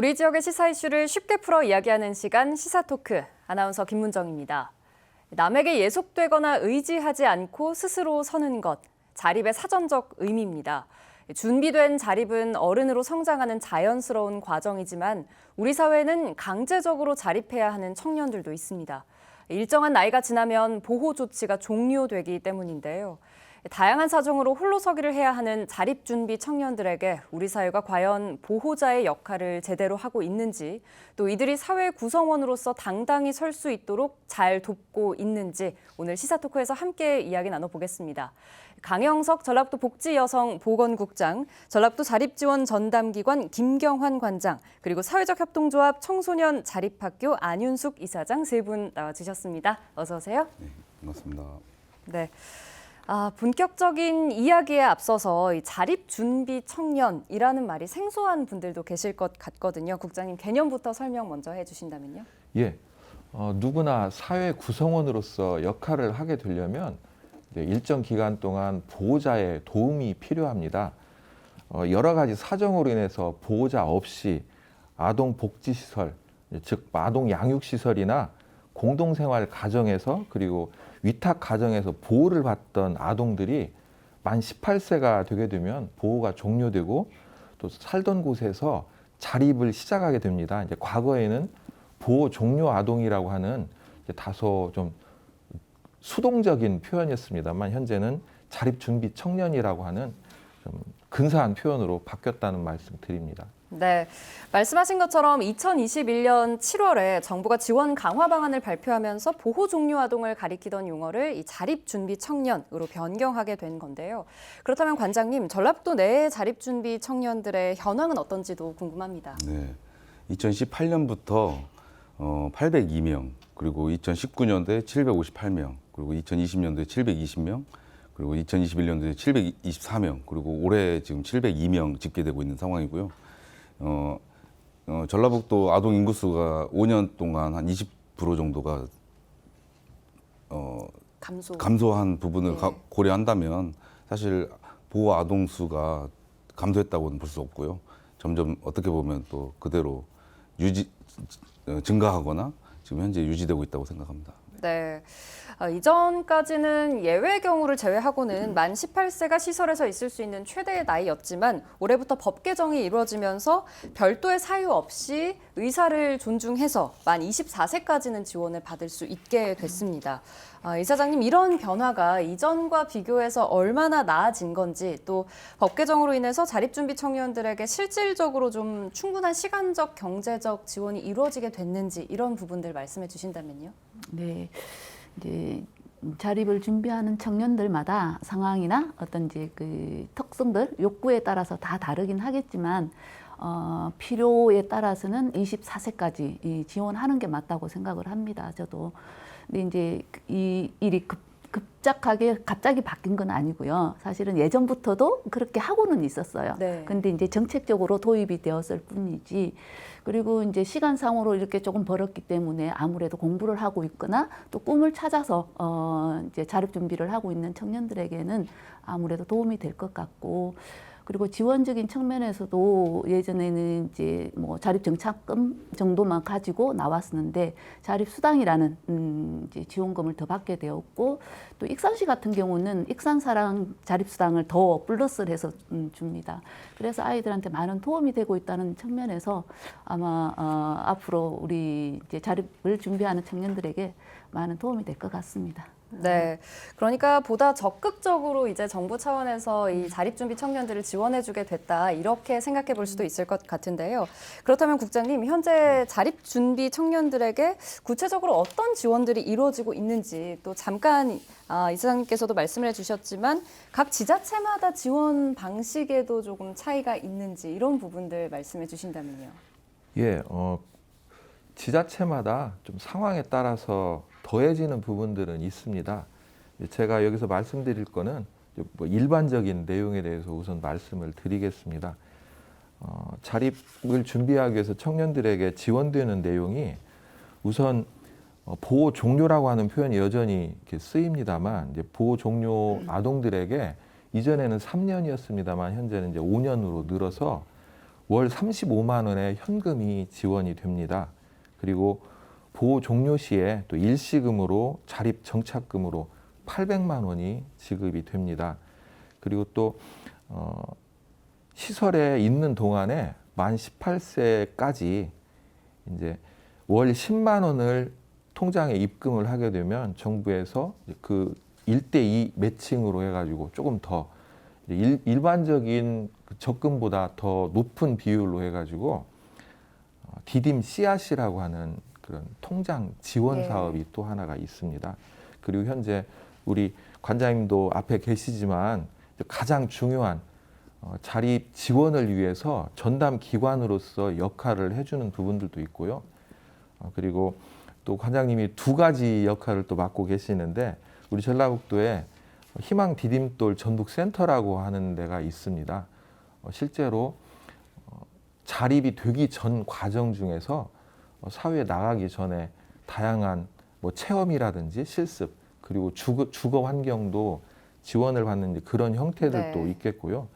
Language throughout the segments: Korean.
우리 지역의 시사 이슈를 쉽게 풀어 이야기하는 시간 시사토크, 아나운서 김문정입니다. 남에게 예속되거나 의지하지 않고 스스로 서는 것, 자립의 사전적 의미입니다. 준비된 자립은 어른으로 성장하는 자연스러운 과정이지만 우리 사회는 강제적으로 자립해야 하는 청년들도 있습니다. 일정한 나이가 지나면 보호 조치가 종료되기 때문인데요. 다양한 사정으로 홀로서기를 해야 하는 자립준비 청년들에게 우리 사회가 과연 보호자의 역할을 제대로 하고 있는지, 또 이들이 사회 구성원으로서 당당히 설 수 있도록 잘 돕고 있는지 오늘 시사토크에서 함께 이야기 나눠보겠습니다. 강영석 전라북도 복지여성보건국장, 전라북도 자립지원 전담기관 김경환 관장, 그리고 사회적협동조합 청소년 자립학교 안윤숙 이사장 세 분 나와주셨습니다. 어서 오세요. 네, 반갑습니다. 네. 본격적인 이야기에 앞서서 이 자립준비 청년이라는 말이 생소한 분들도 계실 것 같거든요. 국장님, 개념부터 설명 먼저 해주신다면요. 예, 누구나 사회 구성원으로서 역할을 하게 되려면 일정 기간 동안 보호자의 도움이 필요합니다. 여러 가지 사정으로 인해서 보호자 없이 아동복지시설, 즉 아동양육시설이나 공동생활 가정에서 그리고 위탁 가정에서 보호를 받던 아동들이 만 18세가 되게 되면 보호가 종료되고 또 살던 곳에서 자립을 시작하게 됩니다. 이제 과거에는 보호 종료 아동이라고 하는 다소 좀 수동적인 표현이었습니다만 현재는 자립 준비 청년이라고 하는 좀 근사한 표현으로 바뀌었다는 말씀 드립니다. 네, 말씀하신 것처럼 2021년 7월에 정부가 지원 강화 방안을 발표하면서 보호 종료 아동을 가리키던 용어를 이 자립 준비 청년으로 변경하게 된 건데요. 그렇다면 관장님, 전라북도 내 자립 준비 청년들의 현황은 어떤지도 궁금합니다. 네, 2018년부터 802명, 그리고 2019년도에 758명, 그리고 2020년도에 720명, 그리고 2021년도에 724명, 그리고 올해 지금 702명 집계되고 있는 상황이고요. 전라북도 아동 인구수가 5년 동안 한 20% 정도가 감소한 부분을 네. 고려한다면 사실 보호 아동 수가 감소했다고는 볼 수 없고요. 점점 어떻게 보면 또 그대로 증가하거나 지금 현재 유지되고 있다고 생각합니다. 네. 이전까지는 예외 경우를 제외하고는 만 18세가 시설에서 있을 수 있는 최대의 나이였지만 올해부터 법 개정이 이루어지면서 별도의 사유 없이 의사를 존중해서 만 24세까지는 지원을 받을 수 있게 됐습니다. 이사장님, 이런 변화가 이전과 비교해서 얼마나 나아진 건지, 또 법 개정으로 인해서 자립준비 청년들에게 실질적으로 좀 충분한 시간적, 경제적 지원이 이루어지게 됐는지 이런 부분들 말씀해 주신다면요. 네, 이제 자립을 준비하는 청년들마다 상황이나 어떤 이제 그 특성들, 욕구에 따라서 다 다르긴 하겠지만 필요에 따라서는 24세까지 지원하는 게 맞다고 생각을 합니다. 저도. 근데 이제 이 일이 갑자기 바뀐 건 아니고요. 사실은 예전부터도 그렇게 하고는 있었어요. 네. 근데 이제 정책적으로 도입이 되었을 뿐이지. 그리고 이제 시간상으로 이렇게 조금 벌었기 때문에 아무래도 공부를 하고 있거나 또 꿈을 찾아서 이제 자립 준비를 하고 있는 청년들에게는 아무래도 도움이 될 것 같고, 그리고 지원적인 측면에서도 예전에는 이제 뭐 자립 정착금 정도만 가지고 나왔었는데 자립수당이라는 이제 지원금을 더 받게 되었고, 또 익산시 같은 경우는 익산사랑 자립수당을 더 플러스를 해서 줍니다. 그래서 아이들한테 많은 도움이 되고 있다는 측면에서 아마 앞으로 우리 이제 자립을 준비하는 청년들에게 많은 도움이 될 것 같습니다. 네, 그러니까 보다 적극적으로 이제 정부 차원에서 이 자립준비 청년들을 지원해주게 됐다, 이렇게 생각해 볼 수도 있을 것 같은데요. 그렇다면 국장님, 현재 자립준비 청년들에게 구체적으로 어떤 지원들이 이루어지고 있는지, 또 잠깐 이사장님께서도 말씀을 해주셨지만 각 지자체마다 지원 방식에도 조금 차이가 있는지 이런 부분들 말씀해 주신다면요. 예, 지자체마다 좀 상황에 따라서 더해지는 부분들은 있습니다. 제가 여기서 말씀드릴 거는 뭐 일반적인 내용에 대해서 우선 말씀을 드리겠습니다. 자립을 준비하기 위해서 청년들에게 지원되는 내용이 우선 보호 종료라고 하는 표현이 여전히 이렇게 쓰입니다만, 이제 보호 종료 아동들에게 이전에는 3년이었습니다만 현재는 이제 5년으로 늘어서 월 35만 원의 현금이 지원이 됩니다. 그리고 보호 종료 시에 또 일시금으로 자립 정착금으로 800만 원이 지급이 됩니다. 그리고 또 시설에 있는 동안에 만 18세까지 이제 월 10만 원을 통장에 입금을 하게 되면 정부에서 그 1대2 매칭으로 해가지고 조금 더 일반적인 그 적금보다 더 높은 비율로 해가지고 디딤 씨앗이라고 하는 그런 통장 지원 예. 사업이 또 하나가 있습니다. 그리고 현재 우리 관장님도 앞에 계시지만 가장 중요한 자립 지원을 위해서 전담 기관으로서 역할을 해주는 부분들도 있고요. 그리고 또 관장님이 두 가지 역할을 또 맡고 계시는데 우리 전라북도에 희망 디딤돌 전북센터라고 하는 데가 있습니다. 실제로 자립이 되기 전 과정 중에서 사회에 나가기 전에 다양한 뭐 체험이라든지 실습 그리고 주거 환경도 지원을 받는 그런 형태들도 네. 있겠고요.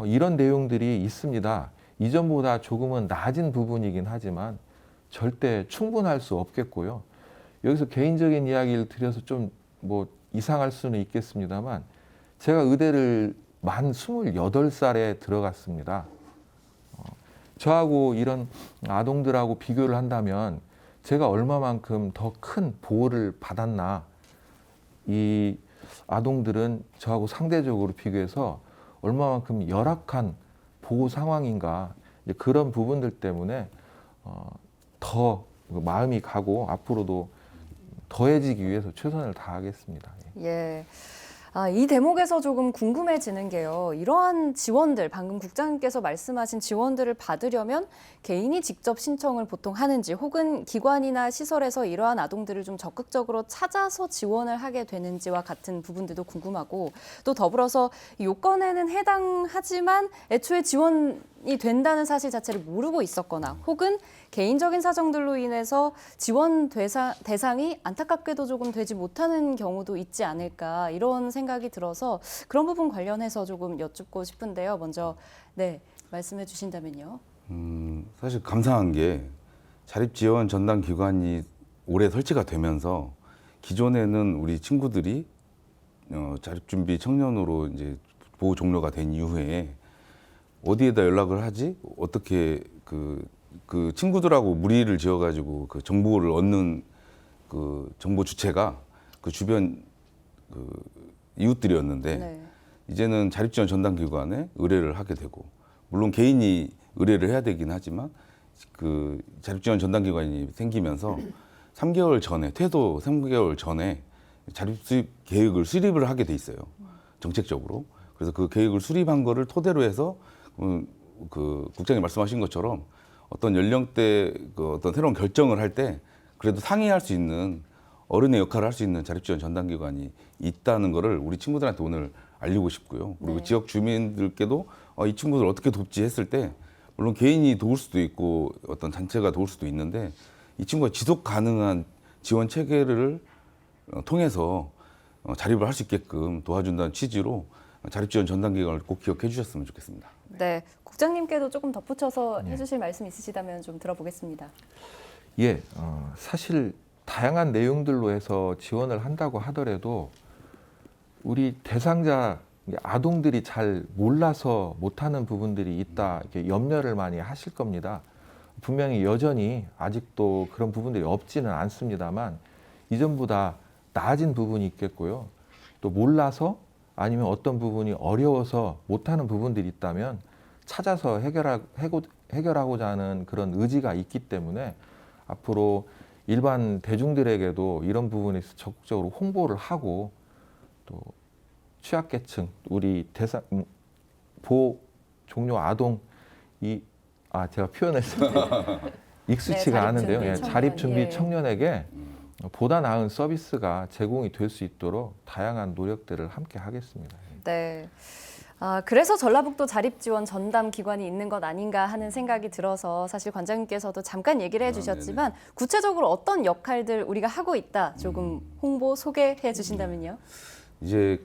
이런 내용들이 있습니다. 이전보다 조금은 낮은 부분이긴 하지만 절대 충분할 수 없겠고요. 여기서 개인적인 이야기를 드려서 좀 뭐 이상할 수는 있겠습니다만 제가 의대를 만 28살에 들어갔습니다. 저하고 이런 아동들하고 비교를 한다면 제가 얼마만큼 더 큰 보호를 받았나, 이 아동들은 저하고 상대적으로 비교해서 얼마만큼 열악한 보호 상황인가, 이제 그런 부분들 때문에 더 마음이 가고 앞으로도 더해지기 위해서 최선을 다하겠습니다. 예. 이 대목에서 조금 궁금해지는 게요. 이러한 지원들, 방금 국장님께서 말씀하신 지원들을 받으려면 개인이 직접 신청을 보통 하는지 혹은 기관이나 시설에서 이러한 아동들을 좀 적극적으로 찾아서 지원을 하게 되는지와 같은 부분들도 궁금하고 또 더불어서 요건에는 해당하지만 애초에 지원이 된다는 사실 자체를 모르고 있었거나 혹은 개인적인 사정들로 인해서 지원 대상이 안타깝게도 조금 되지 못하는 경우도 있지 않을까 이런 생각이 들어서 그런 부분 관련해서 조금 여쭙고 싶은데요. 먼저 네 말씀해 주신다면요. 사실 감사한 게 자립지원 전담 기관이 올해 설치가 되면서 기존에는 우리 친구들이 자립준비 청년으로 이제 보호 종료가 된 이후에 어디에다 연락을 하지? 어떻게 그 친구들하고 무리를 지어가지고 그 정보를 얻는 그 정보 주체가 그 주변 그 이웃들이었는데 네. 이제는 자립지원 전담기관에 의뢰를 하게 되고 물론 개인이 의뢰를 해야 되긴 하지만 그 자립지원 전담기관이 생기면서 3개월 전에 퇴소 3개월 전에 자립 수립 계획을 수립을 하게 돼 있어요. 정책적으로. 그래서 그 계획을 수립한 거를 토대로 해서 그 국장님 말씀하신 것처럼 어떤 연령대 그 어떤 새로운 결정을 할 때 그래도 상의할 수 있는 어른의 역할을 할 수 있는 자립지원 전담기관이 있다는 거를 우리 친구들한테 오늘 알리고 싶고요. 그리고 네. 지역 주민들께도 이 친구들 어떻게 돕지 했을 때 물론 개인이 도울 수도 있고 어떤 단체가 도울 수도 있는데 이 친구가 지속 가능한 지원 체계를 통해서 자립을 할 수 있게끔 도와준다는 취지로 자립지원 전담기관을 꼭 기억해 주셨으면 좋겠습니다. 네, 국장님께도 조금 덧붙여서 해주실 말씀 있으시다면 좀 들어보겠습니다. 예, 사실 다양한 내용들로 해서 지원을 한다고 하더라도 우리 대상자 아동들이 잘 몰라서 못하는 부분들이 있다 이렇게 염려를 많이 하실 겁니다. 분명히 여전히 아직도 그런 부분들이 없지는 않습니다만 이전보다 나아진 부분이 있겠고요. 또 몰라서 아니면 어떤 부분이 어려워서 못하는 부분들이 있다면 찾아서 해결하고자 하는 그런 의지가 있기 때문에 앞으로 일반 대중들에게도 이런 부분에 있어서 적극적으로 홍보를 하고 또 취약계층, 우리 대상 보호 종료 아동 제가 표현했을 때 익숙치가 네, 않은데요. 자립준비 예, 청년, 자립준비 예. 청년에게 보다 나은 서비스가 제공이 될 수 있도록 다양한 노력들을 함께 하겠습니다. 네. 그래서 전라북도 자립지원 전담 기관이 있는 것 아닌가 하는 생각이 들어서 사실 관장님께서도 잠깐 얘기를 해주셨지만 구체적으로 어떤 역할들 우리가 하고 있다 조금 홍보 소개해 주신다면요. 이제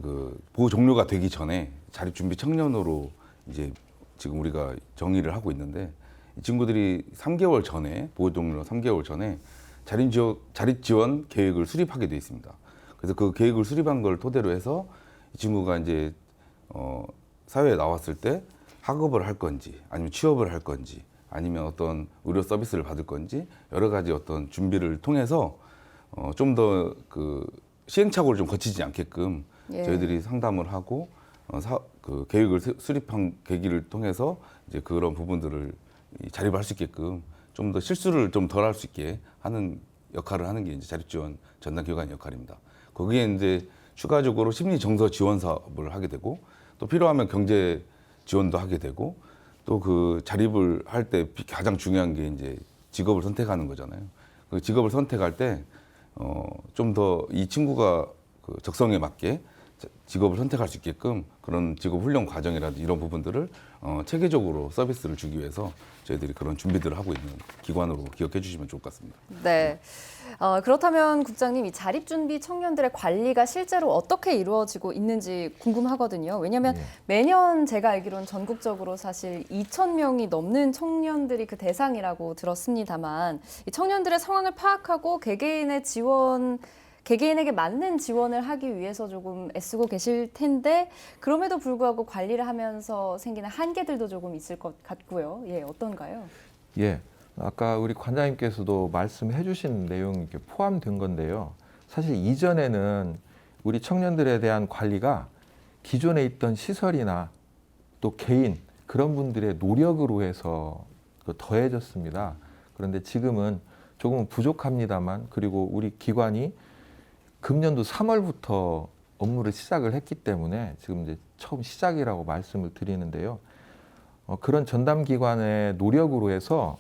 그 보호 종료가 되기 전에 자립 준비 청년으로 이제 지금 우리가 정의를 하고 있는데 이 친구들이 3개월 전에 보호 종료 3개월 전에 자립 지원 계획을 수립하게 돼 있습니다. 그래서 그 계획을 수립한 걸 토대로 해서 이 친구가 이제 사회에 나왔을 때 학업을 할 건지 아니면 취업을 할 건지 아니면 어떤 의료 서비스를 받을 건지 여러 가지 어떤 준비를 통해서 좀 더 그 시행착오를 좀 거치지 않게끔 예. 저희들이 상담을 하고 그 계획을 수립한 계기를 통해서 이제 그런 부분들을 자립할 수 있게끔 좀 더 실수를 좀 덜 할 수 있게 하는 역할을 하는 게 이제 자립지원 전담기관의 역할입니다. 거기에 이제 추가적으로 심리 정서 지원 사업을 하게 되고 또 필요하면 경제 지원도 하게 되고 또 그 자립을 할 때 가장 중요한 게 이제 직업을 선택하는 거잖아요. 그 직업을 선택할 때 좀 더 이 친구가 그 적성에 맞게 직업을 선택할 수 있게끔 그런 직업 훈련 과정이라든지 이런 부분들을 체계적으로 서비스를 주기 위해서 저희들이 그런 준비들을 하고 있는 기관으로 기억해 주시면 좋을 것 같습니다. 네. 그렇다면 국장님, 이 자립준비 청년들의 관리가 실제로 어떻게 이루어지고 있는지 궁금하거든요. 왜냐하면 네. 매년 제가 알기로는 전국적으로 사실 2,000명이 넘는 청년들이 그 대상이라고 들었습니다만 이 청년들의 상황을 파악하고 개개인에게 맞는 지원을 하기 위해서 조금 애쓰고 계실 텐데 그럼에도 불구하고 관리를 하면서 생기는 한계들도 조금 있을 것 같고요. 예, 어떤가요? 예, 아까 우리 관장님께서도 말씀해 주신 내용이 이렇게 포함된 건데요. 사실 이전에는 우리 청년들에 대한 관리가 기존에 있던 시설이나 또 개인 그런 분들의 노력으로 해서 더해졌습니다. 그런데 지금은 조금은 부족합니다만 그리고 우리 기관이 금년도 3월부터 업무를 시작을 했기 때문에 지금 이제 처음 시작이라고 말씀을 드리는데요. 그런 전담기관의 노력으로 해서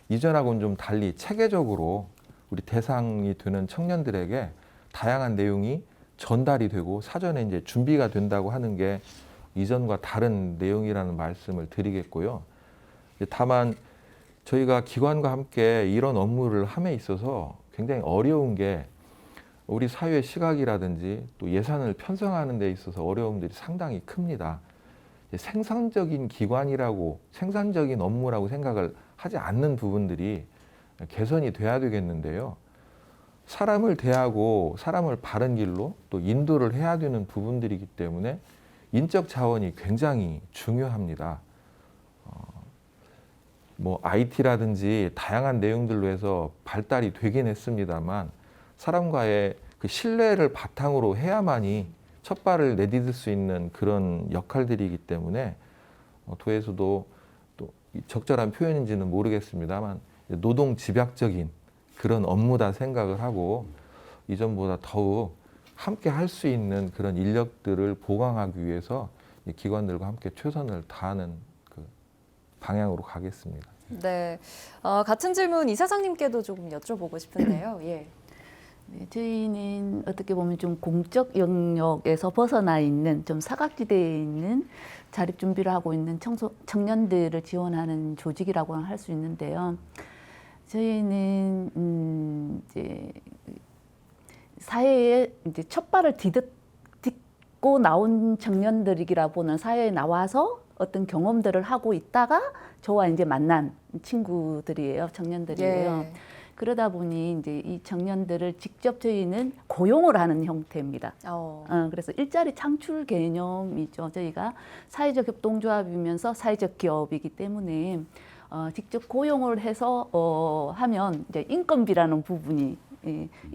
이전하고는 좀 달리 체계적으로 우리 대상이 되는 청년들에게 다양한 내용이 전달이 되고 사전에 이제 준비가 된다고 하는 게 이전과 다른 내용이라는 말씀을 드리겠고요. 다만 저희가 기관과 함께 이런 업무를 함에 있어서 굉장히 어려운 게 우리 사회의 시각이라든지 또 예산을 편성하는 데 있어서 어려움들이 상당히 큽니다. 생산적인 기관이라고 생산적인 업무라고 생각을 하지 않는 부분들이 개선이 돼야 되겠는데요. 사람을 대하고 사람을 바른 길로 또 인도를 해야 되는 부분들이기 때문에 인적 자원이 굉장히 중요합니다. 뭐 IT라든지 다양한 내용들로 해서 발달이 되긴 했습니다만 사람과의 그 신뢰를 바탕으로 해야만이 첫 발을 내디딜 수 있는 그런 역할들이기 때문에 도에서도 또 적절한 표현인지는 모르겠습니다만 노동 집약적인 그런 업무다 생각을 하고 이전보다 더욱 함께 할 수 있는 그런 인력들을 보강하기 위해서 기관들과 함께 최선을 다하는 그 방향으로 가겠습니다. 네. 같은 질문 이사장님께도 조금 여쭤보고 싶은데요. 예. 네, 저희는 어떻게 보면 좀 공적 영역에서 벗어나 있는 좀 사각지대에 있는 자립 준비를 하고 있는 청년들을 지원하는 조직이라고 할 수 있는데요. 저희는 이제 사회에 이제 첫 발을 딛고 나온 청년들이라 보는 사회에 나와서 어떤 경험들을 하고 있다가 저와 이제 만난 친구들이에요, 청년들이에요. 예. 그러다 보니 이제 이 청년들을 직접 저희는 고용을 하는 형태입니다. 그래서 일자리 창출 개념이죠. 저희가 사회적 협동조합이면서 사회적 기업이기 때문에 직접 고용을 해서 하면 이제 인건비라는 부분이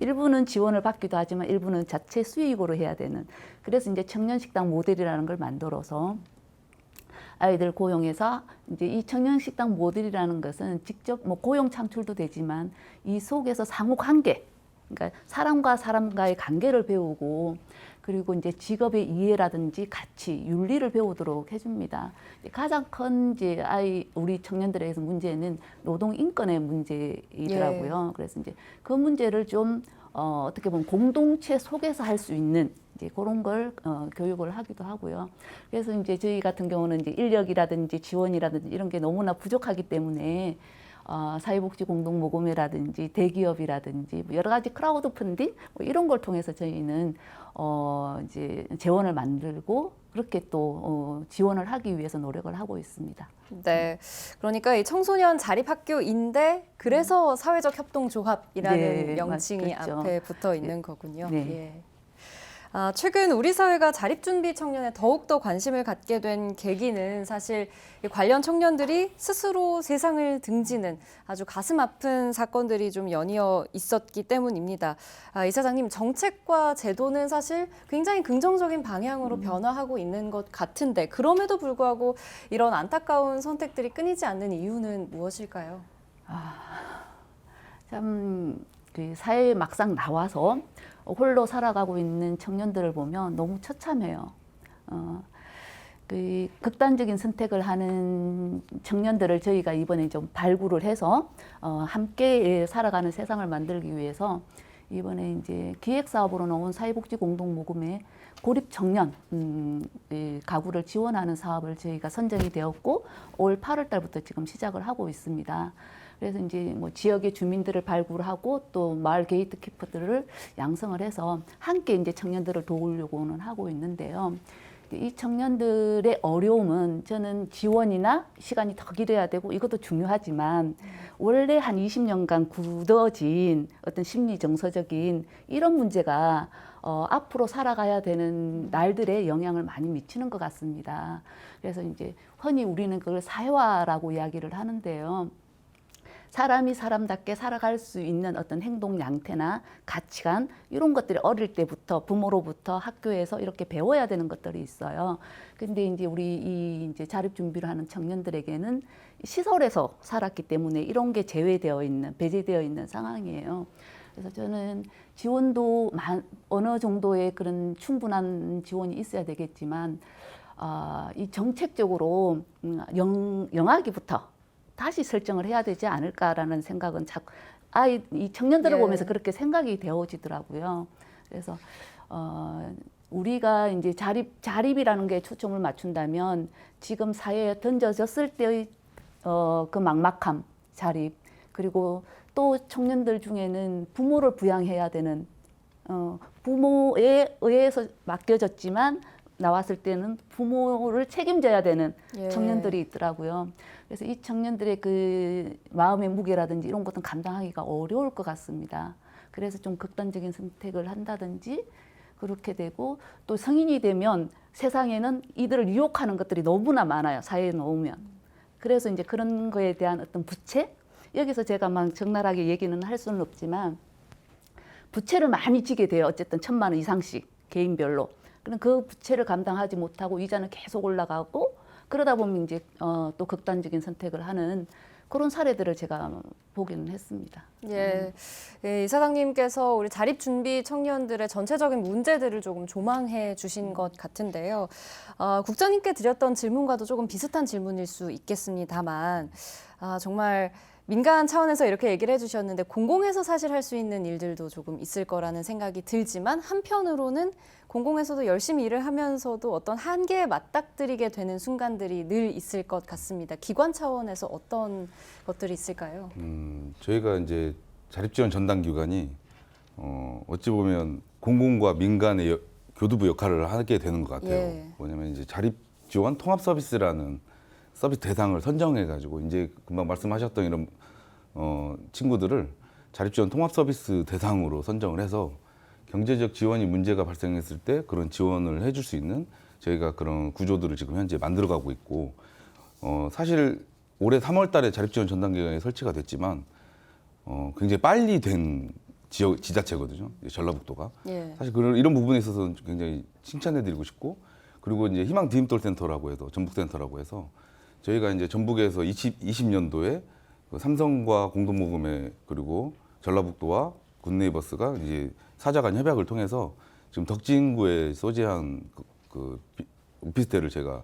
일부는 지원을 받기도 하지만 일부는 자체 수익으로 해야 되는. 그래서 이제 청년식당 모델이라는 걸 만들어서 아이들 고용해서 이제 이 청년식당 모델이라는 것은 직접 뭐 고용 창출도 되지만 이 속에서 상호 관계, 그러니까 사람과 사람과의 관계를 배우고 그리고 이제 직업의 이해라든지 가치, 윤리를 배우도록 해줍니다. 가장 큰 이제 우리 청년들에게서 문제는 노동 인권의 문제이더라고요. 그래서 이제 그 문제를 좀 어떻게 보면 공동체 속에서 할 수 있는 이제 그런 걸 교육을 하기도 하고요. 그래서 이제 저희 같은 경우는 이제 인력이라든지 지원이라든지 이런 게 너무나 부족하기 때문에 사회복지 공동모금회라든지 대기업이라든지 뭐 여러 가지 크라우드 펀딩 뭐 이런 걸 통해서 저희는 이제 재원을 만들고 그렇게 또 지원을 하기 위해서 노력을 하고 있습니다. 네, 그러니까 이 청소년 자립학교인데 그래서 사회적 협동조합이라는 네, 명칭이 맞겠죠. 앞에 붙어 있는 거군요. 네. 예. 최근 우리 사회가 자립준비 청년에 더욱더 관심을 갖게 된 계기는 사실 이 관련 청년들이 스스로 세상을 등지는 아주 가슴 아픈 사건들이 좀 연이어 있었기 때문입니다. 이사장님, 정책과 제도는 사실 굉장히 긍정적인 방향으로 변화하고 있는 것 같은데 그럼에도 불구하고 이런 안타까운 선택들이 끊이지 않는 이유는 무엇일까요? 참 그 사회에 막상 나와서 홀로 살아가고 있는 청년들을 보면 너무 처참해요. 그 극단적인 선택을 하는 청년들을 저희가 이번에 좀 발굴을 해서 함께 살아가는 세상을 만들기 위해서 이번에 이제 기획 사업으로 나온 사회복지 공동모금회 고립 청년 가구를 지원하는 사업을 저희가 선정이 되었고 올 8월 달부터 지금 시작을 하고 있습니다. 그래서 이제 뭐 지역의 주민들을 발굴하고 또 마을 게이트키퍼들을 양성을 해서 함께 이제 청년들을 도우려고는 하고 있는데요. 이 청년들의 어려움은 저는 지원이나 시간이 더 길어야 되고 이것도 중요하지만 원래 한 20년간 굳어진 어떤 심리 정서적인 이런 문제가 앞으로 살아가야 되는 날들에 영향을 많이 미치는 것 같습니다. 그래서 이제 흔히 우리는 그걸 사회화라고 이야기를 하는데요. 사람이 사람답게 살아갈 수 있는 어떤 행동 양태나 가치관 이런 것들이 어릴 때부터 부모로부터 학교에서 이렇게 배워야 되는 것들이 있어요. 근데 이제 우리 이제 자립 준비를 하는 청년들에게는 시설에서 살았기 때문에 이런 게 제외되어 있는 배제되어 있는 상황이에요. 그래서 저는 지원도 어느 정도의 그런 충분한 지원이 있어야 되겠지만 이 정책적으로 영아기부터 다시 설정을 해야 되지 않을까라는 생각은 이 청년들을 예. 보면서 그렇게 생각이 되어지더라고요. 그래서 우리가 이제 자립이라는 게 초점을 맞춘다면 지금 사회에 던져졌을 때의 그 막막함, 자립 그리고 또 청년들 중에는 부모를 부양해야 되는 부모에 의해서 맡겨졌지만 나왔을 때는 부모를 책임져야 되는 예. 청년들이 있더라고요. 그래서 이 청년들의 그 마음의 무게라든지 이런 것은 감당하기가 어려울 것 같습니다. 그래서 좀 극단적인 선택을 한다든지 그렇게 되고 또 성인이 되면 세상에는 이들을 유혹하는 것들이 너무나 많아요. 사회에 놓으면. 그래서 이제 그런 거에 대한 어떤 부채? 여기서 제가 막 적나라하게 얘기는 할 수는 없지만 부채를 많이 지게 돼요. 어쨌든 1,000만 원 이상씩 개인별로. 그럼 그 부채를 감당하지 못하고 이자는 계속 올라가고 그러다 보면 이제 또 극단적인 선택을 하는 그런 사례들을 제가 보기는 했습니다. 예, 이사장님께서 우리 자립준비 청년들의 전체적인 문제들을 조금 조망해 주신 것 같은데요. 국장님께 드렸던 질문과도 조금 비슷한 질문일 수 있겠습니다만 정말 민간 차원에서 이렇게 얘기를 해주셨는데 공공에서 사실 할 수 있는 일들도 조금 있을 거라는 생각이 들지만 한편으로는 공공에서도 열심히 일을 하면서도 어떤 한계에 맞닥뜨리게 되는 순간들이 늘 있을 것 같습니다. 기관 차원에서 어떤 것들이 있을까요? 저희가 이제 자립지원 전담 기관이 어찌 보면 공공과 민간의 교두부 역할을 하게 되는 것 같아요. 예. 뭐냐면 이제 자립지원 통합 서비스라는 서비스 대상을 선정해가지고 이제 금방 말씀하셨던 이런 친구들을 자립지원 통합 서비스 대상으로 선정을 해서 경제적 지원이 문제가 발생했을 때 그런 지원을 해줄 수 있는 저희가 그런 구조들을 지금 현재 만들어가고 있고 사실 올해 3월 달에 자립지원 전담기관이 설치가 됐지만 굉장히 빨리 된 지자체거든요. 전라북도가. 예. 사실 이런 부분에 있어서 굉장히 칭찬해드리고 싶고 그리고 이제 희망 디딤돌 센터라고 해서 전북센터라고 해서 저희가 이제 전북에서 20년도에 그 삼성과 공동모금회 그리고 전라북도와 굿네이버스가 이제 사자간 협약을 통해서 지금 덕진구에 소재한 그 오피스텔을 제가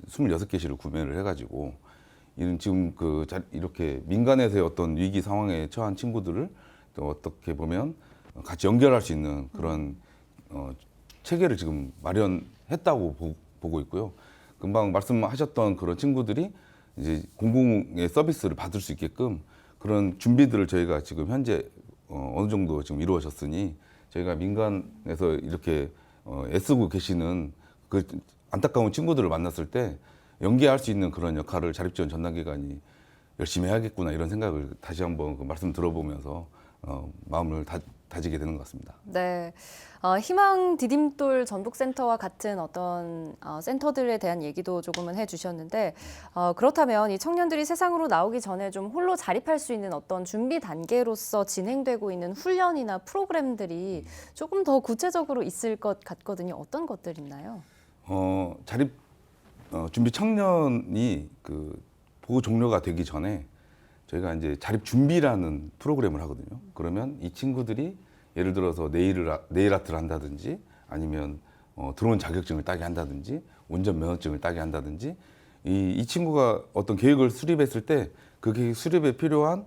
26개실을 구매를 해가지고 이런 지금 이렇게 민간에서의 어떤 위기 상황에 처한 친구들을 또 어떻게 보면 같이 연결할 수 있는 그런 체계를 지금 마련했다고 보고 있고요. 금방 말씀하셨던 그런 친구들이 이제 공공의 서비스를 받을 수 있게끔 그런 준비들을 저희가 지금 현재 어느 정도 지금 이루어졌으니 저희가 민간에서 이렇게 애쓰고 계시는 그 안타까운 친구들을 만났을 때 연계할 수 있는 그런 역할을 자립지원 전담기관이 열심히 해야겠구나 이런 생각을 다시 한번 그 말씀 들어보면서 마음을 다지게 되는 것 같습니다. 네, 희망 디딤돌 전북센터와 같은 어떤 센터들에 대한 얘기도 조금은 해주셨는데 그렇다면 이 청년들이 세상으로 나오기 전에 좀 홀로 자립할 수 있는 어떤 준비 단계로서 진행되고 있는 훈련이나 프로그램들이 조금 더 구체적으로 있을 것 같거든요. 어떤 것들 있나요? 자립 준비 청년이 그 보호 종료가 되기 전에 저희가 이제 자립 준비라는 프로그램을 하거든요. 그러면 이 친구들이 예를 들어서 네일 아트를 한다든지 아니면 드론 자격증을 따게 한다든지 운전 면허증을 따게 한다든지 이 친구가 어떤 계획을 수립했을 때 그 계획 수립에 필요한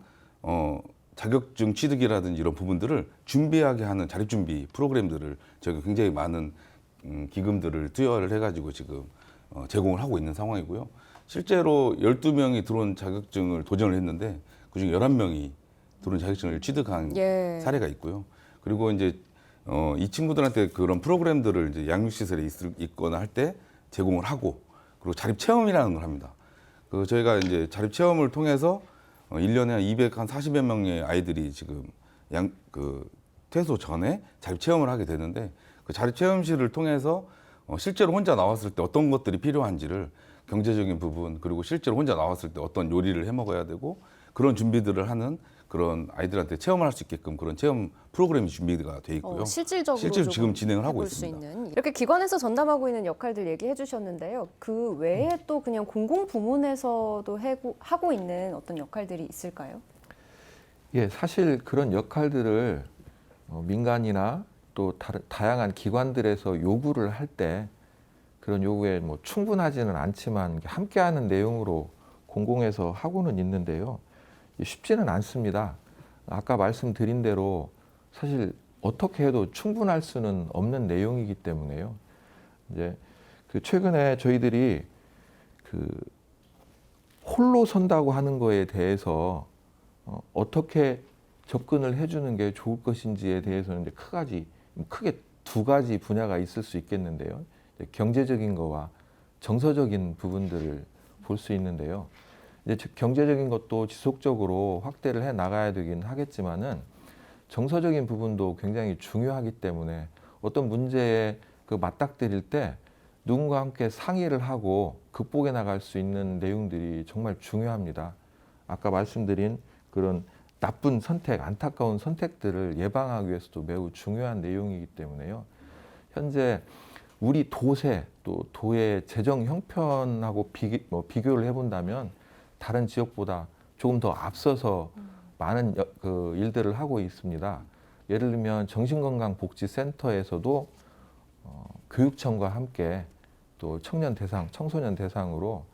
자격증 취득이라든지 이런 부분들을 준비하게 하는 자립 준비 프로그램들을 저희가 굉장히 많은 기금들을 투여를 해가지고 지금 제공을 하고 있는 상황이고요. 실제로 12명이 드론 자격증을 도전을 했는데 그중에 11명이 드론 자격증을 취득한 사례가 있고요. 그리고 이제 이 친구들한테 그런 프로그램들을 이제 양육시설에 있거나 할 때 제공을 하고 그리고 자립 체험이라는 걸 합니다. 그 저희가 이제 자립 체험을 통해서 1년에 한 240여 명의 아이들이 지금 퇴소 전에 자립 체험을 하게 되는데 그 자립 체험실을 통해서 실제로 혼자 나왔을 때 어떤 것들이 필요한지를 경제적인 부분 그리고 실제로 혼자 나왔을 때 어떤 요리를 해 먹어야 되고 그런 준비들을 하는 그런 아이들한테 체험을 할 수 있게끔 그런 체험 프로그램이 준비가 돼 있고요. 실질적으로 실제로 지금 진행을 하고 해볼 수 있습니다. 있는 이렇게 기관에서 전담하고 있는 역할들 얘기해 주셨는데요. 그 외에 또 그냥 공공 부문에서도 하고 있는 어떤 역할들이 있을까요? 예, 사실 그런 역할들을 민간이나 또 다양한 기관들에서 요구를 할 때 그런 요구에 뭐 충분하지는 않지만 함께하는 내용으로 공공에서 하고는 있는데요. 쉽지는 않습니다. 아까 말씀드린 대로 사실 어떻게 해도 충분할 수는 없는 내용이기 때문에요. 이제 그 최근에 저희들이 그 홀로 선다고 하는 거에 대해서 어떻게 접근을 해주는 게 좋을 것인지에 대해서는 이제 크게 두 가지 분야가 있을 수 있겠는데요. 경제적인 거와 정서적인 부분들을 볼 수 있는데요. 이제 경제적인 것도 지속적으로 확대를 해 나가야 되긴 하겠지만은 정서적인 부분도 굉장히 중요하기 때문에 어떤 문제에 그 맞닥뜨릴 때 누군가와 함께 상의를 하고 극복해 나갈 수 있는 내용들이 정말 중요합니다. 아까 말씀드린 그런 나쁜 선택, 안타까운 선택들을 예방하기 위해서도 매우 중요한 내용이기 때문에요. 현재 우리 도세 또 도의 재정 형편하고 비교를 해본다면 다른 지역보다 조금 더 앞서서 많은 그 일들을 하고 있습니다. 예를 들면 정신건강복지센터에서도 교육청과 함께 또 청소년 대상으로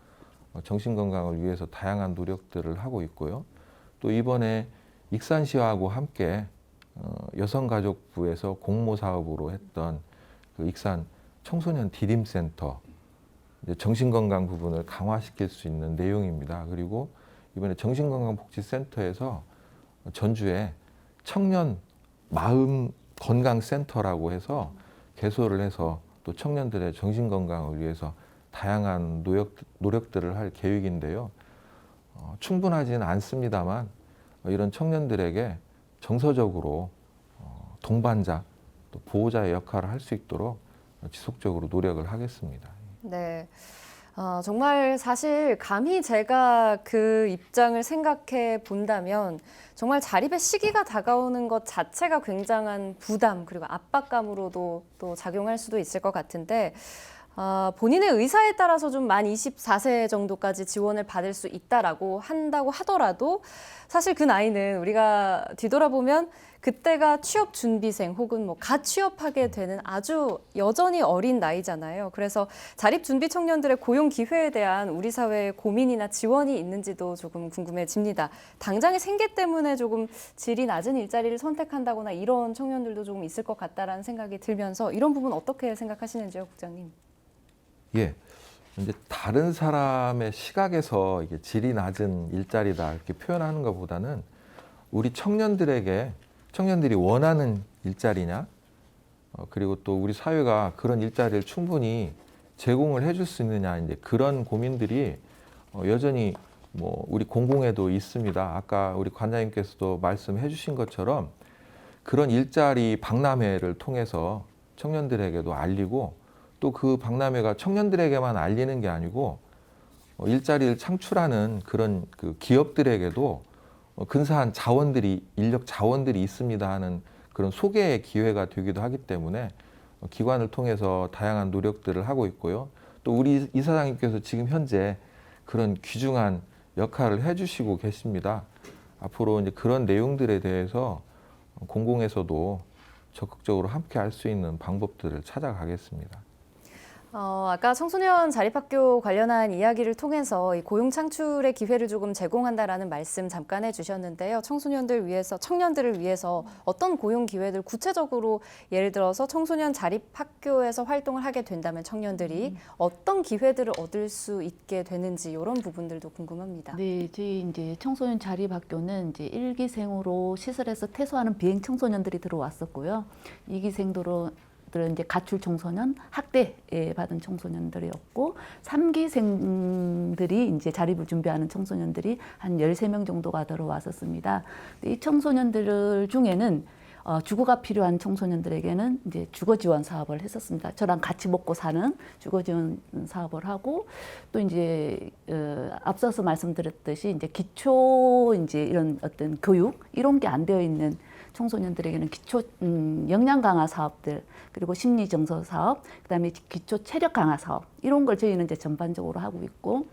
정신건강을 위해서 다양한 노력들을 하고 있고요. 또 이번에 익산시하고 함께 여성가족부에서 공모사업으로 했던 그 익산 청소년 디딤센터 정신건강 부분을 강화시킬 수 있는 내용입니다. 그리고 이번에 정신건강복지센터에서 전주에 청년 마음건강센터라고 해서 개소를 해서 또 청년들의 정신건강을 위해서 다양한 노력들을 할 계획인데요. 충분하지는 않습니다만 이런 청년들에게 정서적으로 동반자, 또 보호자의 역할을 할 수 있도록 지속적으로 노력을 하겠습니다. 네. 정말 사실 감히 제가 그 입장을 생각해 본다면 정말 자립의 시기가 다가오는 것 자체가 굉장한 부담 그리고 압박감으로도 또 작용할 수도 있을 것 같은데 본인의 의사에 따라서 좀 만 24세 정도까지 지원을 받을 수 있다라고 한다고 하더라도 사실 그 나이는 우리가 뒤돌아보면 그때가 취업 준비생 혹은 뭐 갓 취업하게 되는 아주 여전히 어린 나이잖아요. 그래서 자립 준비 청년들의 고용 기회에 대한 우리 사회의 고민이나 지원이 있는지도 조금 궁금해집니다. 당장의 생계 때문에 조금 질이 낮은 일자리를 선택한다거나 이런 청년들도 조금 있을 것 같다라는 생각이 들면서 이런 부분 어떻게 생각하시는지요, 국장님? 예, 이제 다른 사람의 시각에서 이게 질이 낮은 일자리다 이렇게 표현하는 것보다는 우리 청년들이 원하는 일자리냐, 그리고 또 우리 사회가 그런 일자리를 충분히 제공을 해줄 수 있느냐, 이제 그런 고민들이 여전히 뭐 우리 공공에도 있습니다. 아까 우리 관장님께서도 말씀해 주신 것처럼 그런 일자리 박람회를 통해서 청년들에게도 알리고, 또 그 박람회가 청년들에게만 알리는 게 아니고 일자리를 창출하는 그런 그 기업들에게도 근사한 인력 자원들이 있습니다 하는 그런 소개의 기회가 되기도 하기 때문에 기관을 통해서 다양한 노력들을 하고 있고요. 또 우리 이사장님께서 지금 현재 그런 귀중한 역할을 해주시고 계십니다. 앞으로 이제 그런 내용들에 대해서 공공에서도 적극적으로 함께 할 수 있는 방법들을 찾아가겠습니다. 아까 청소년 자립학교 관련한 이야기를 통해서 이 고용 창출의 기회를 조금 제공한다라는 말씀 잠깐 해주셨는데요. 청년들을 위해서 어떤 고용 기회들 구체적으로 예를 들어서 청소년 자립학교에서 활동을 하게 된다면 청년들이 어떤 기회들을 얻을 수 있게 되는지 이런 부분들도 궁금합니다. 네, 저희 이제 청소년 자립학교는 이제 1기생으로 시설에서 퇴소하는 비행 청소년들이 들어왔었고요. 2기생들은 이제 가출 청소년, 학대 받은 청소년들이었고, 3기생들이 이제 자립을 준비하는 청소년들이 한 13명 정도가 들어왔었습니다. 이 청소년들 중에는 주거가 필요한 청소년들에게는 이제 주거 지원 사업을 했었습니다. 저랑 같이 먹고 사는 주거 지원 사업을 하고, 또 이제 앞서서 말씀드렸듯이 이제 기초 이제 이런 어떤 교육 이런 게 안 되어 있는 청소년들에게는 기초 역량 강화 사업들, 그리고 심리 정서 사업, 그다음에 기초 체력 강화 사업 이런 걸 저희는 이제 전반적으로 하고 있고,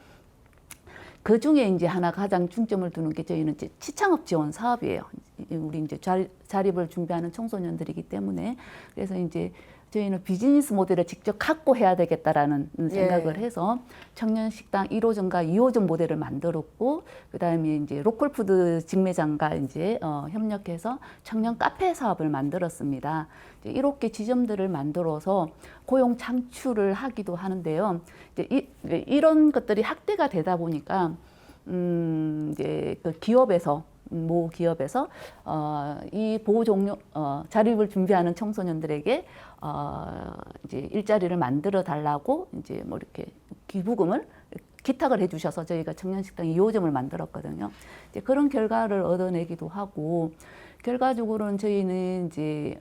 그 중에 이제 하나 가장 중점을 두는 게 저희는 이제 취창업 지원 사업이에요. 우리 이제 자립을 준비하는 청소년들이기 때문에, 그래서 이제 저희는 비즈니스 모델을 직접 갖고 해야 되겠다라는 생각을 해서 청년 식당 1호점과 2호점 모델을 만들었고, 그다음에 이제 로컬푸드 직매장과 이제 협력해서 청년 카페 사업을 만들었습니다. 이렇게 지점들을 만들어서 고용 창출을 하기도 하는데요. 이제 이런 것들이 확대가 되다 보니까 이제 그 기업에서 모 기업에서 이 보호 종료 자립을 준비하는 청소년들에게 이제 일자리를 만들어 달라고 이제 뭐 이렇게 기부금을 기탁을 해주셔서 저희가 청년식당 2호점을 만들었거든요. 이제 그런 결과를 얻어내기도 하고, 결과적으로는 저희는 이제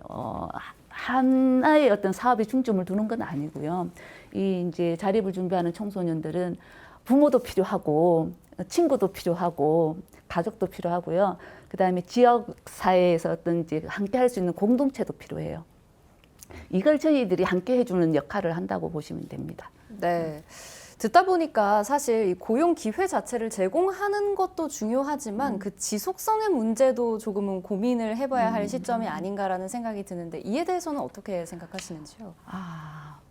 하나의 어떤 사업에 중점을 두는 건 아니고요. 이 이제 자립을 준비하는 청소년들은 부모도 필요하고 친구도 필요하고 가족도 필요하고요. 그다음에 지역 사회에서 어떤 이제 함께 할 수 있는 공동체도 필요해요. 이걸 저희들이 함께 해주는 역할을 한다고 보시면 됩니다. 네. 듣다 보니까 사실 이 고용 기회 자체를 제공하는 것도 중요하지만 그 지속성의 문제도 조금은 고민을 해봐야 할 시점이 아닌가라는 생각이 드는데, 이에 대해서는 어떻게 생각하시는지요?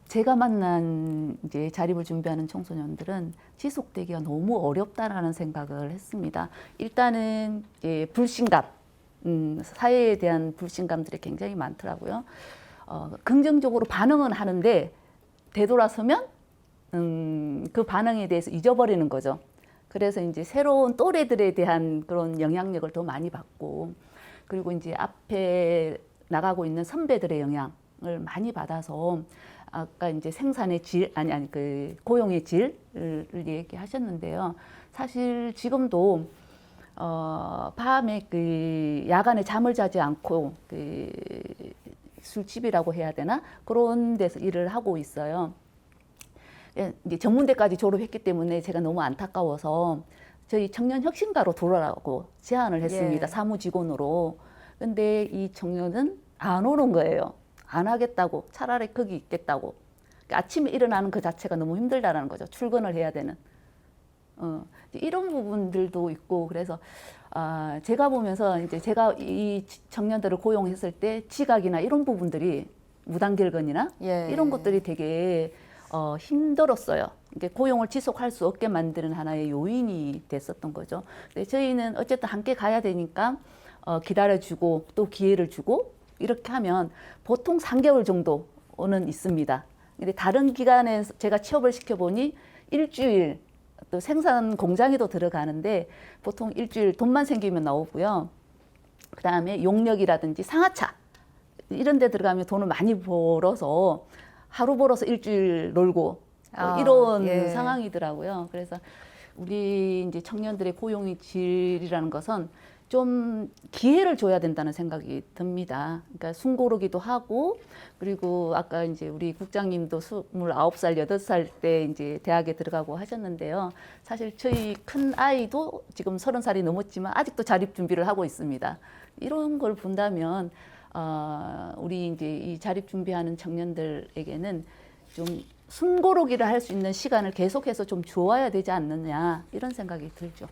제가 만난 이제 자립을 준비하는 청소년들은 지속되기가 너무 어렵다라는 생각을 했습니다. 일단은 이제 불신감, 사회에 대한 불신감들이 굉장히 많더라고요. 긍정적으로 반응은 하는데 되돌아서면 그 반응에 대해서 잊어버리는 거죠. 그래서 이제 새로운 또래들에 대한 그런 영향력을 더 많이 받고, 그리고 이제 앞에 나가고 있는 선배들의 영향을 많이 받아서, 아까 이제 생산의 질, 그 고용의 질을 얘기하셨는데요. 사실 지금도 밤에 그 야간에 잠을 자지 않고 그 술집이라고 해야 되나? 그런 데서 일을 하고 있어요. 이제 전문대까지 졸업했기 때문에 제가 너무 안타까워서 저희 청년혁신가로 돌아가고 제안을 했습니다. 사무직원으로. 근데 이 청년은 안 오는 거예요. 안 하겠다고, 차라리 거기 있겠다고. 그러니까 아침에 일어나는 그 자체가 너무 힘들다라는 거죠. 출근을 해야 되는. 이런 부분들도 있고, 그래서 제가 보면서 이제 제가 이 청년들을 고용했을 때 지각이나 이런 부분들이 무단결근이나 이런 것들이 되게 힘들었어요. 그러니까 고용을 지속할 수 없게 만드는 하나의 요인이 됐었던 거죠. 근데 저희는 어쨌든 함께 가야 되니까 기다려주고 또 기회를 주고 이렇게 하면 보통 3개월 정도는 있습니다. 근데 다른 기관에서 제가 취업을 시켜보니 일주일 또 생산 공장에도 들어가는데 보통 일주일 돈만 생기면 나오고요. 그다음에 용역이라든지 상하차 이런 데 들어가면 돈을 많이 벌어서 하루 벌어서 일주일 놀고 뭐 이런 예. 상황이더라고요. 그래서 우리 이제 청년들의 고용의 질이라는 것은 좀 기회를 줘야 된다는 생각이 듭니다. 그러니까 숨고르기도 하고 그리고 아까 이제 우리 국장님도 29살, 8살 때 이제 대학에 들어가고 하셨는데요. 사실 저희 큰 아이도 지금 30살이 넘었지만 아직도 자립 준비를 하고 있습니다. 이런 걸 본다면 우리 이제 이 자립 준비하는 청년들에게는 좀 숨고르기를 할 수 있는 시간을 계속해서 좀 주어야 되지 않느냐 이런 생각이 들죠.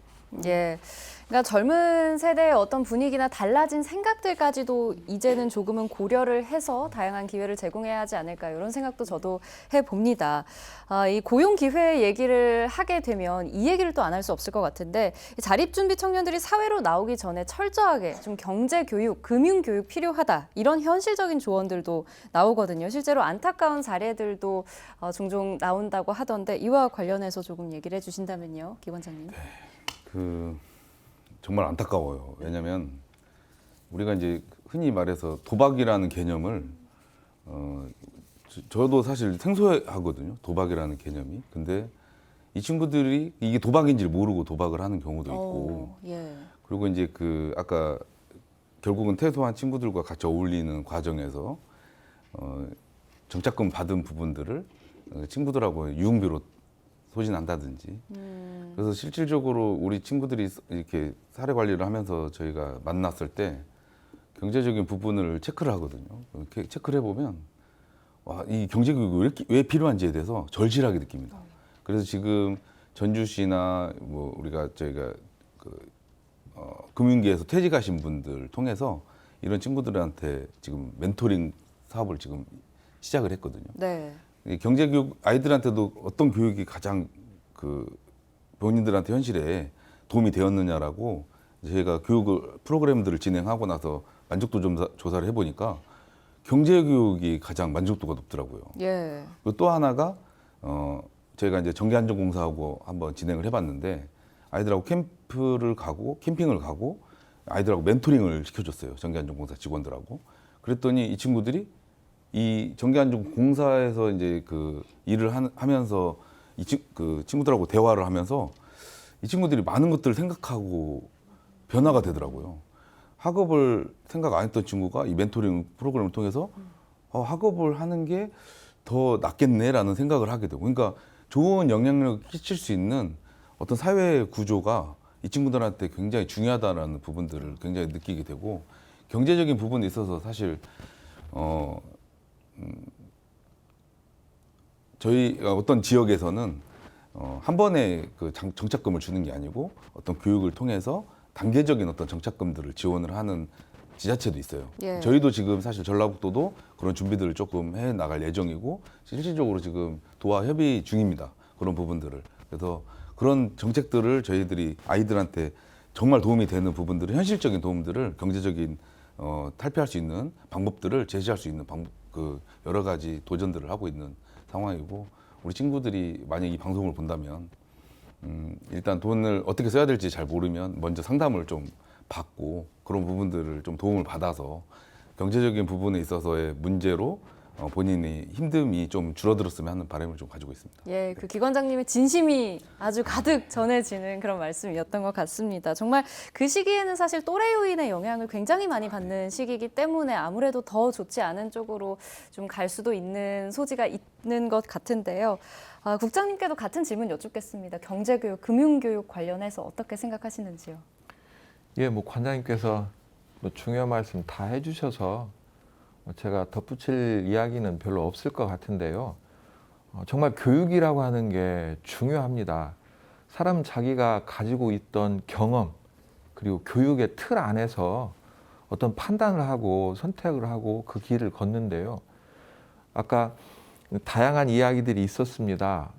예. 그러니까 젊은 세대의 어떤 분위기나 달라진 생각들까지도 이제는 조금은 고려를 해서 다양한 기회를 제공해야 하지 않을까 이런 생각도 저도 해봅니다. 이 고용 기회 얘기를 하게 되면 이 얘기를 또 안 할 수 없을 것 같은데 자립준비 청년들이 사회로 나오기 전에 철저하게 좀 경제교육, 금융교육 필요하다 이런 현실적인 조언들도 나오거든요. 실제로 안타까운 사례들도 종종 나온다고 하던데 이와 관련해서 조금 얘기를 해주신다면요, 김 원장님. 정말 안타까워요. 왜냐하면 우리가 이제 흔히 말해서 도박이라는 개념을 저도 사실 생소하거든요. 도박이라는 개념이. 근데 이 친구들이 이게 도박인지를 모르고 도박을 하는 경우도 있고 예. 그리고 이제 아까 결국은 퇴소한 친구들과 같이 어울리는 과정에서 정착금 받은 부분들을 친구들하고 유흥비로 소진한다든지. 그래서 실질적으로 우리 친구들이 이렇게 사례 관리를 하면서 저희가 만났을 때 경제적인 부분을 체크를 하거든요. 이렇게 체크를 해보면 와, 이 경제교육이 왜 필요한지에 대해서 절실하게 느낍니다. 그래서 지금 전주시나 뭐 저희가 금융계에서 퇴직하신 분들 통해서 이런 친구들한테 지금 멘토링 사업을 지금 시작을 했거든요. 네. 이 경제교육 아이들한테도 어떤 교육이 가장 본인들한테 현실에 도움이 되었느냐라고 저희가 프로그램들을 진행하고 나서 만족도 조사를 해보니까 경제교육이 가장 만족도가 높더라고요. 예. 그리고 또 하나가 저희가 이제 정기안전공사하고 한번 진행을 해봤는데 아이들하고 캠핑을 가고 아이들하고 멘토링을 시켜줬어요. 정기안전공사 직원들하고. 그랬더니 이 친구들이 이 정기안전공사에서 이제 일을 하면서 친구들하고 대화를 하면서 이 친구들이 많은 것들을 생각하고 변화가 되더라고요. 학업을 생각 안 했던 친구가 이 멘토링 프로그램을 통해서 학업을 하는 게 더 낫겠네라는 생각을 하게 되고, 그러니까 좋은 영향력을 끼칠 수 있는 어떤 사회 구조가 이 친구들한테 굉장히 중요하다라는 부분들을 굉장히 느끼게 되고, 경제적인 부분에 있어서 사실 저희 어떤 지역에서는 한 번에 정착금을 주는 게 아니고 어떤 교육을 통해서 단계적인 어떤 정착금들을 지원을 하는 지자체도 있어요. 예. 저희도 지금 사실 전라북도도 그런 준비들을 조금 해 나갈 예정이고 실질적으로 지금 도와 협의 중입니다. 그런 부분들을. 그래서 그런 정책들을 저희들이 아이들한테 정말 도움이 되는 부분들을, 현실적인 도움들을, 경제적인 탈피할 수 있는 방법들을 제시할 수 있는 여러 가지 도전들을 하고 있는 상황이고, 우리 친구들이 만약 이 방송을 본다면 일단 돈을 어떻게 써야 될지 잘 모르면 먼저 상담을 좀 받고 그런 부분들을 좀 도움을 받아서 경제적인 부분에 있어서의 문제로 본인의 힘듦이 좀 줄어들었으면 하는 바람을 좀 가지고 있습니다. 예, 기관장님의 진심이 아주 가득 전해지는 그런 말씀이었던 것 같습니다. 정말 그 시기에는 사실 또래 요인의 영향을 굉장히 많이 받는 시기이기 때문에 아무래도 더 좋지 않은 쪽으로 좀 갈 수도 있는 소지가 있는 것 같은데요. 국장님께도 같은 질문 여쭙겠습니다. 경제교육, 금융교육 관련해서 어떻게 생각하시는지요? 예, 관장님께서 중요한 말씀 다 해주셔서 제가 덧붙일 이야기는 별로 없을 것 같은데요. 정말 교육이라고 하는 게 중요합니다. 사람 자기가 가지고 있던 경험 그리고 교육의 틀 안에서 어떤 판단을 하고 선택을 하고 그 길을 걷는데요. 아까 다양한 이야기들이 있었습니다.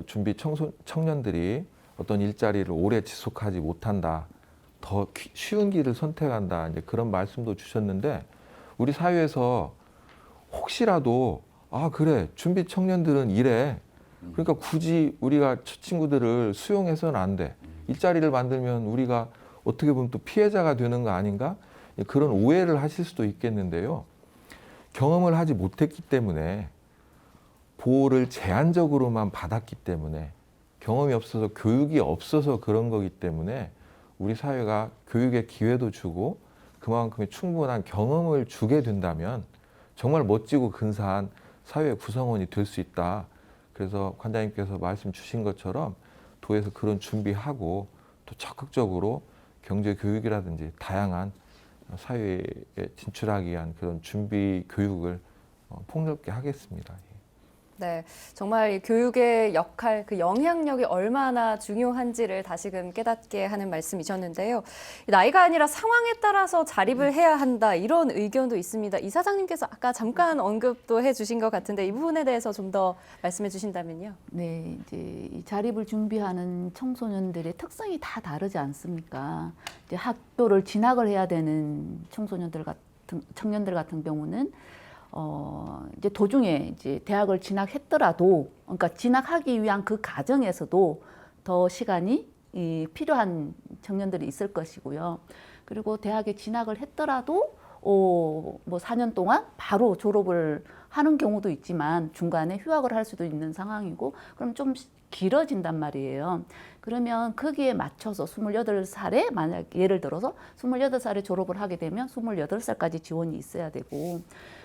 준비 청년들이 어떤 일자리를 오래 지속하지 못한다. 더 쉬운 길을 선택한다. 이제 그런 말씀도 주셨는데, 우리 사회에서 혹시라도 그래 준비 청년들은 이래 그러니까 굳이 우리가 저 친구들을 수용해서는 안 돼. 일자리를 만들면 우리가 어떻게 보면 또 피해자가 되는 거 아닌가? 그런 오해를 하실 수도 있겠는데요. 경험을 하지 못했기 때문에 보호를 제한적으로만 받았기 때문에 경험이 없어서 교육이 없어서 그런 거기 때문에 우리 사회가 교육의 기회도 주고 그만큼의 충분한 경험을 주게 된다면 정말 멋지고 근사한 사회 구성원이 될 수 있다. 그래서 관장님께서 말씀 주신 것처럼 도에서 그런 준비하고 또 적극적으로 경제 교육이라든지 다양한 사회에 진출하기 위한 그런 준비 교육을 폭넓게 하겠습니다. 네, 정말 이 교육의 역할, 그 영향력이 얼마나 중요한지를 다시금 깨닫게 하는 말씀이셨는데요. 나이가 아니라 상황에 따라서 자립을 해야 한다, 이런 의견도 있습니다. 이사장님께서 아까 잠깐 언급도 해주신 것 같은데 이 부분에 대해서 좀 더 말씀해 주신다면요. 네, 이제 이 자립을 준비하는 청소년들의 특성이 다 다르지 않습니까? 이제 학교를 진학을 해야 되는 청년들 같은 경우는 이제 도중에 이제 대학을 진학했더라도, 그러니까 진학하기 위한 그 과정에서도 더 시간이 필요한 청년들이 있을 것이고요. 그리고 대학에 진학을 했더라도 뭐 4년 동안 바로 졸업을 하는 경우도 있지만 중간에 휴학을 할 수도 있는 상황이고, 그럼 좀 길어진단 말이에요. 그러면 거기에 맞춰서 28살에 만약 예를 들어서 28살에 졸업을 하게 되면 28살까지 지원이 있어야 되고,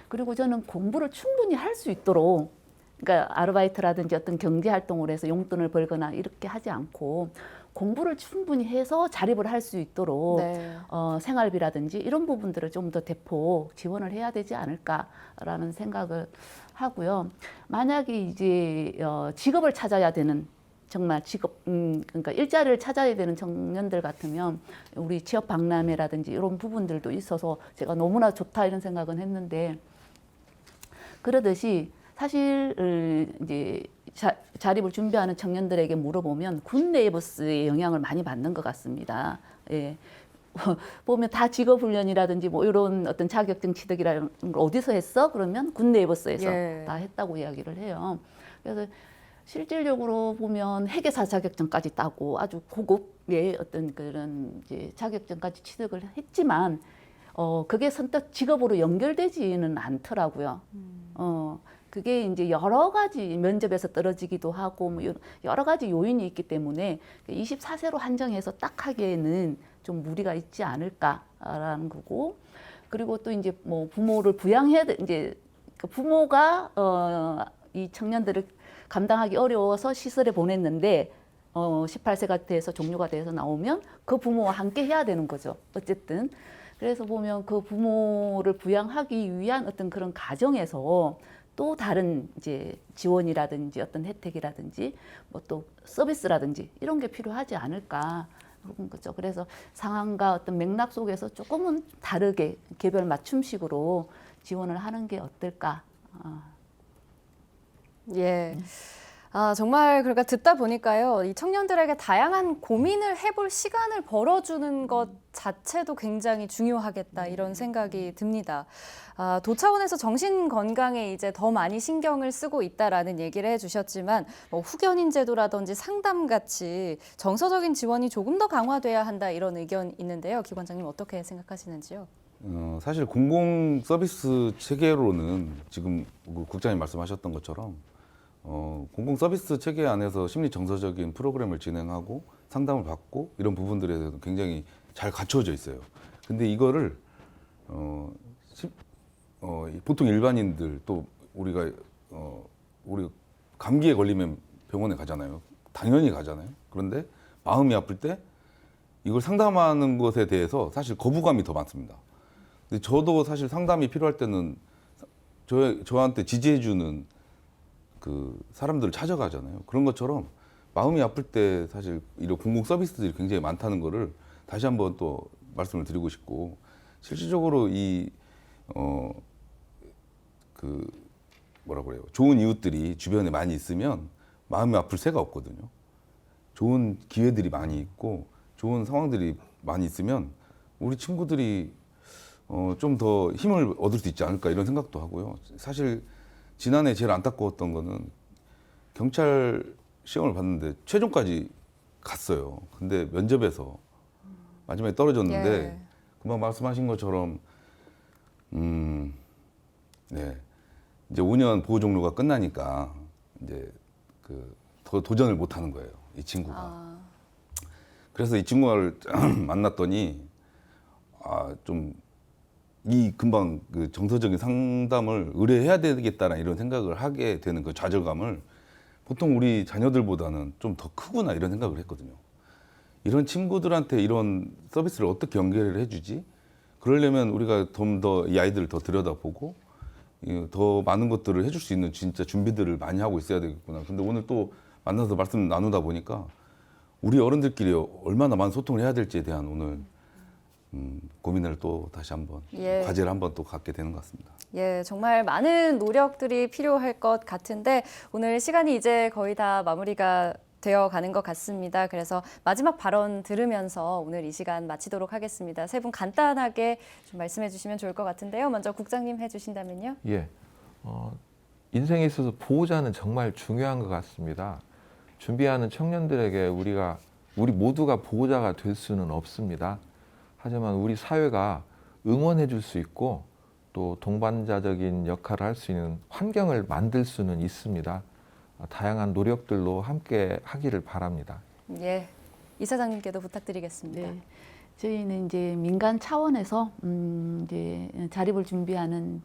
그리고 저는 공부를 충분히 할 수 있도록, 그러니까 아르바이트라든지 어떤 경제 활동을 해서 용돈을 벌거나 이렇게 하지 않고 공부를 충분히 해서 자립을 할 수 있도록 네. 생활비라든지 이런 부분들을 좀 더 대폭 지원을 해야 되지 않을까라는 생각을 하고요. 만약에 이제 직업을 찾아야 되는, 정말 직업, 그러니까 일자리를 찾아야 되는 청년들 같으면 우리 취업 박람회라든지 이런 부분들도 있어서 제가 너무나 좋다 이런 생각은 했는데, 그러듯이 사실 이제 자립을 준비하는 청년들에게 물어보면 군 네이버스의 영향을 많이 받는 것 같습니다. 예. 보면 다 직업훈련이라든지 뭐 이런 어떤 자격증 취득이라는 걸 어디서 했어? 그러면 군 네이버스에서 예. 다 했다고 이야기를 해요. 그래서 실질적으로 보면 회계사 자격증까지 따고 아주 고급의 어떤 그런 이제 자격증까지 취득을 했지만 그게 선뜻 직업으로 연결되지는 않더라고요. 그게 이제 여러 가지 면접에서 떨어지기도 하고 뭐 여러 가지 요인이 있기 때문에 24세로 한정해서 딱 하기에는 좀 무리가 있지 않을까라는 거고, 그리고 또 이제 뭐 부모를 부양해야 돼, 이제 그 부모가 이 청년들을 감당하기 어려워서 시설에 보냈는데 18세가 돼서 종료가 돼서 나오면 그 부모와 함께 해야 되는 거죠. 어쨌든. 그래서 보면 그 부모를 부양하기 위한 어떤 그런 가정에서 또 다른 이제 지원이라든지 어떤 혜택이라든지 뭐 또 서비스라든지 이런 게 필요하지 않을까 그런 거죠. 그래서 상황과 어떤 맥락 속에서 조금은 다르게 개별 맞춤식으로 지원을 하는 게 어떨까. 예. 아, 정말 그러니까 듣다 보니까요, 이 청년들에게 다양한 고민을 해볼 시간을 벌어주는 것 자체도 굉장히 중요하겠다 이런 생각이 듭니다. 아, 도 차원에서 정신 건강에 이제 더 많이 신경을 쓰고 있다라는 얘기를 해주셨지만 뭐 후견인 제도라든지 상담 같이 정서적인 지원이 조금 더 강화돼야 한다 이런 의견 있는데요. 기관장님 어떻게 생각하시는지요? 사실 공공 서비스 체계로는 지금 국장님 말씀하셨던 것처럼 공공 서비스 체계 안에서 심리 정서적인 프로그램을 진행하고 상담을 받고 이런 부분들에 대해서 굉장히 잘 갖춰져 있어요. 근데 이거를 보통 일반인들 또 우리 감기에 걸리면 병원에 가잖아요. 당연히 가잖아요. 그런데 마음이 아플 때 이걸 상담하는 것에 대해서 사실 거부감이 더 많습니다. 근데 저도 사실 상담이 필요할 때는 저한테 지지해주는 그 사람들을 찾아가잖아요. 그런 것처럼 마음이 아플 때 사실 이런 공공 서비스들이 굉장히 많다는 거를 다시 한번 또 말씀을 드리고 싶고, 실질적으로 좋은 이웃들이 주변에 많이 있으면 마음이 아플 새가 없거든요. 좋은 기회들이 많이 있고 좋은 상황들이 많이 있으면 우리 친구들이 좀 더 힘을 얻을 수 있지 않을까 이런 생각도 하고요. 사실 지난해 제일 안타까웠던 거는 경찰 시험을 봤는데 최종까지 갔어요. 근데 면접에서 마지막에 떨어졌는데 예. 금방 말씀하신 것처럼 네. 이제 5년 보호 종료가 끝나니까 이제 더 도전을 못 하는 거예요. 이 친구가. 아, 그래서 이 친구를 만났더니 좀 이 금방 그 정서적인 상담을 의뢰해야 되겠다라는 이런 생각을 하게 되는 그 좌절감을 보통 우리 자녀들보다는 좀 더 크구나 이런 생각을 했거든요. 이런 친구들한테 이런 서비스를 어떻게 연결을 해주지? 그러려면 우리가 좀 더 이 아이들을 더 들여다보고 더 많은 것들을 해줄 수 있는 진짜 준비들을 많이 하고 있어야 되겠구나. 근데 오늘 또 만나서 말씀 나누다 보니까 우리 어른들끼리 얼마나 많은 소통을 해야 될지에 대한 오늘 고민을 또 다시 한번 예. 과제를 한번 또 갖게 되는 것 같습니다. 예, 정말 많은 노력들이 필요할 것 같은데 오늘 시간이 이제 거의 다 마무리가 되어 가는 것 같습니다. 그래서 마지막 발언 들으면서 오늘 이 시간 마치도록 하겠습니다. 세 분 간단하게 좀 말씀해 주시면 좋을 것 같은데요. 먼저 국장님 해주신다면요. 예, 인생에 있어서 보호자는 정말 중요한 것 같습니다. 준비하는 청년들에게 우리 모두가 보호자가 될 수는 없습니다. 하지만 우리 사회가 응원해 줄 수 있고 또 동반자적인 역할을 할 수 있는 환경을 만들 수는 있습니다. 다양한 노력들로 함께 하기를 바랍니다. 예, 이사장님께도 부탁드리겠습니다. 네. 저희는 이제 민간 차원에서 이제 자립을 준비하는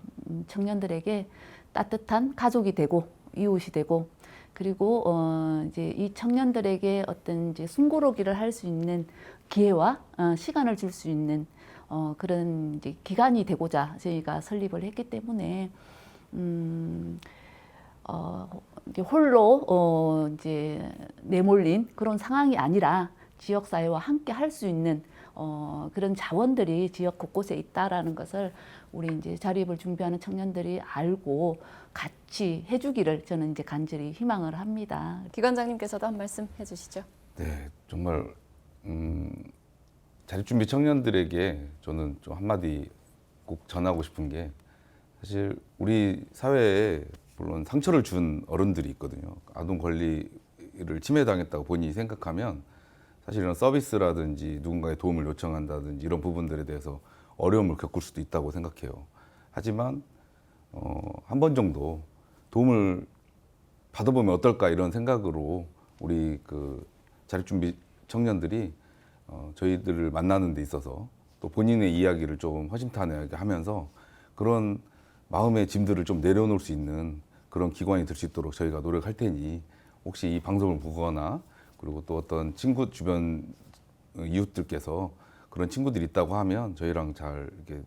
청년들에게 따뜻한 가족이 되고 이웃이 되고 그리고 이제 이 청년들에게 어떤 이제 숨고르기를 할 수 있는 기회와 시간을 줄 수 있는 그런 이제 기관이 되고자 저희가 설립을 했기 때문에 이제 홀로 이제 내몰린 그런 상황이 아니라 지역 사회와 함께 할 수 있는 그런 자원들이 지역 곳곳에 있다라는 것을 우리 이제 자립을 준비하는 청년들이 알고 같이 해주기를 저는 이제 간절히 희망을 합니다. 기관장님께서도 한 말씀 해주시죠. 네, 정말 자립준비 청년들에게 저는 좀 한마디 꼭 전하고 싶은 게 사실 우리 사회에 물론 상처를 준 어른들이 있거든요. 아동 권리를 침해당했다고 본인이 생각하면 사실 이런 서비스라든지 누군가의 도움을 요청한다든지 이런 부분들에 대해서 어려움을 겪을 수도 있다고 생각해요. 하지만 한 번 정도 도움을 받아보면 어떨까 이런 생각으로 우리 그 자립준비 청년들이 저희들을 만나는 데 있어서 또 본인의 이야기를 좀 허심탄회하게 하면서 그런 마음의 짐들을 좀 내려놓을 수 있는 그런 기관이 될 수 있도록 저희가 노력할 테니 혹시 이 방송을 보거나 그리고 또 어떤 친구 주변 이웃들께서 그런 친구들이 있다고 하면 저희랑 잘 이렇게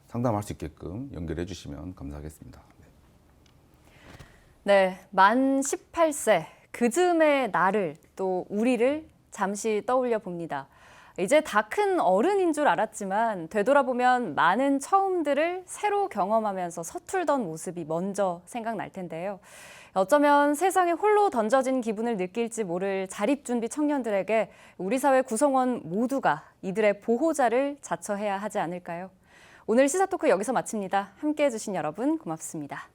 상담할 수 있게끔 연결해 주시면 감사하겠습니다. 네, 만 18세 그즈음의 나를 또 우리를 잠시 떠올려 봅니다. 이제 다 큰 어른인 줄 알았지만 되돌아보면 많은 처음들을 새로 경험하면서 서툴던 모습이 먼저 생각날 텐데요. 어쩌면 세상에 홀로 던져진 기분을 느낄지 모를 자립준비 청년들에게 우리 사회 구성원 모두가 이들의 보호자를 자처해야 하지 않을까요? 오늘 시사토크 여기서 마칩니다. 함께해 주신 여러분 고맙습니다.